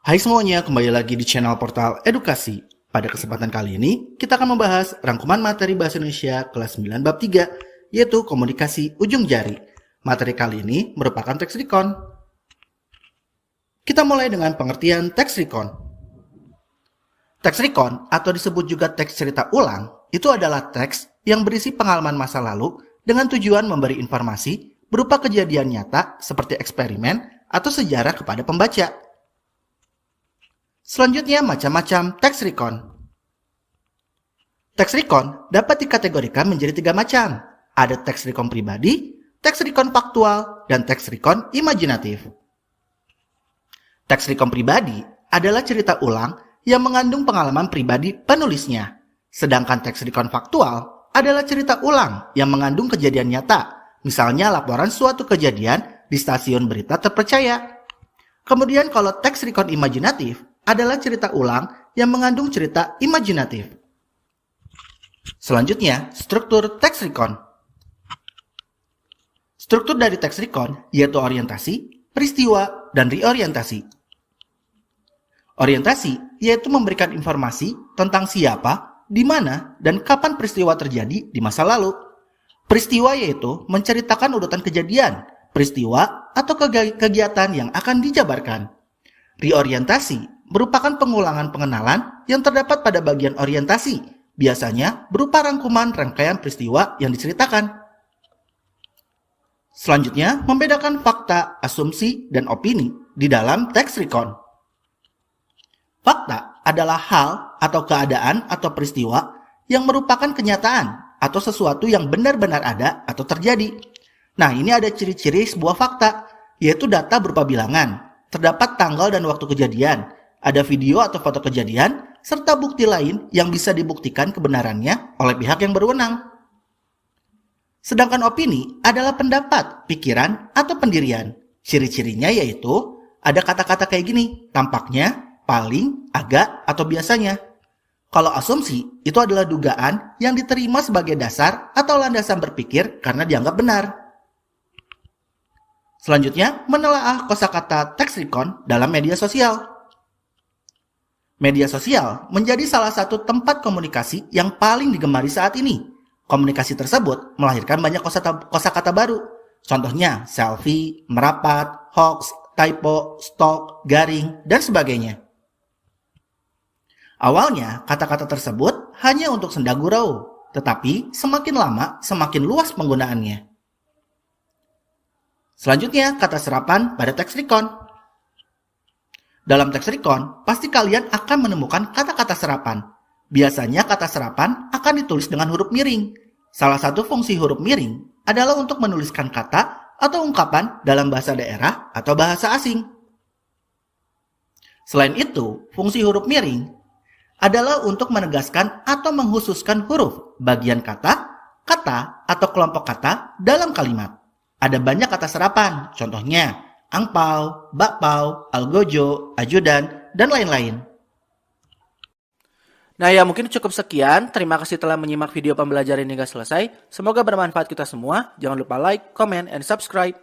Hai semuanya, kembali lagi di channel Portal Edukasi. Pada kesempatan kali ini, kita akan membahas rangkuman materi Bahasa Indonesia kelas 9 bab 3, yaitu komunikasi ujung jari. Materi kali ini merupakan teks recon. Kita mulai dengan pengertian teks recon. Teks recon, atau disebut juga teks cerita ulang, itu adalah teks yang berisi pengalaman masa lalu dengan tujuan memberi informasi berupa kejadian nyata seperti eksperimen atau sejarah kepada pembaca. Selanjutnya, macam-macam teks recon. Teks recon dapat dikategorikan menjadi 3 macam. Ada teks recon pribadi, teks recon faktual, dan teks recon imajinatif. Teks recon pribadi adalah cerita ulang yang mengandung pengalaman pribadi penulisnya. Sedangkan teks recon faktual adalah cerita ulang yang mengandung kejadian nyata, misalnya laporan suatu kejadian di stasiun berita terpercaya. Kemudian kalau teks recon imajinatif adalah cerita ulang yang mengandung cerita imajinatif. Selanjutnya, struktur teks recon. Struktur dari teks recon yaitu orientasi, peristiwa, dan reorientasi. Orientasi yaitu memberikan informasi tentang siapa, di mana, dan kapan peristiwa terjadi di masa lalu. Peristiwa yaitu menceritakan urutan kejadian, peristiwa, atau kegiatan yang akan dijabarkan. Reorientasi merupakan pengulangan pengenalan yang terdapat pada bagian orientasi, biasanya berupa rangkuman rangkaian peristiwa yang diceritakan. Selanjutnya, membedakan fakta, asumsi, dan opini di dalam teks recon. Fakta adalah hal atau keadaan atau peristiwa yang merupakan kenyataan atau sesuatu yang benar-benar ada atau terjadi. Nah, ini ada ciri-ciri sebuah fakta, yaitu data berupa bilangan, terdapat tanggal dan waktu kejadian, ada video atau foto kejadian, serta bukti lain yang bisa dibuktikan kebenarannya oleh pihak yang berwenang. Sedangkan opini adalah pendapat, pikiran, atau pendirian. Ciri-cirinya yaitu ada kata-kata kayak gini, tampaknya, paling, agak, atau biasanya. Kalau asumsi, itu adalah dugaan yang diterima sebagai dasar atau landasan berpikir karena dianggap benar. Selanjutnya, menelaah kosakata teks recon dalam media sosial. Media sosial menjadi salah satu tempat komunikasi yang paling digemari saat ini. Komunikasi tersebut melahirkan banyak kosakata baru. Contohnya selfie, merapat, hoax, typo, stalk, garing, dan sebagainya. Awalnya, kata-kata tersebut hanya untuk senda gurau, tetapi semakin lama semakin luas penggunaannya. Selanjutnya, kata serapan pada teks recon. Dalam teks recon, pasti kalian akan menemukan kata-kata serapan. Biasanya kata serapan akan ditulis dengan huruf miring. Salah satu fungsi huruf miring adalah untuk menuliskan kata atau ungkapan dalam bahasa daerah atau bahasa asing. Selain itu, fungsi huruf miring adalah untuk menegaskan atau menghususkan huruf, bagian kata, atau kelompok kata dalam kalimat. Ada banyak kata serapan, contohnya angpau, bakpau, algojo, ajudan, dan lain-lain. Nah ya mungkin cukup sekian. Terima kasih telah menyimak video pembelajaran hingga selesai. Semoga bermanfaat kita semua. Jangan lupa like, comment, and subscribe.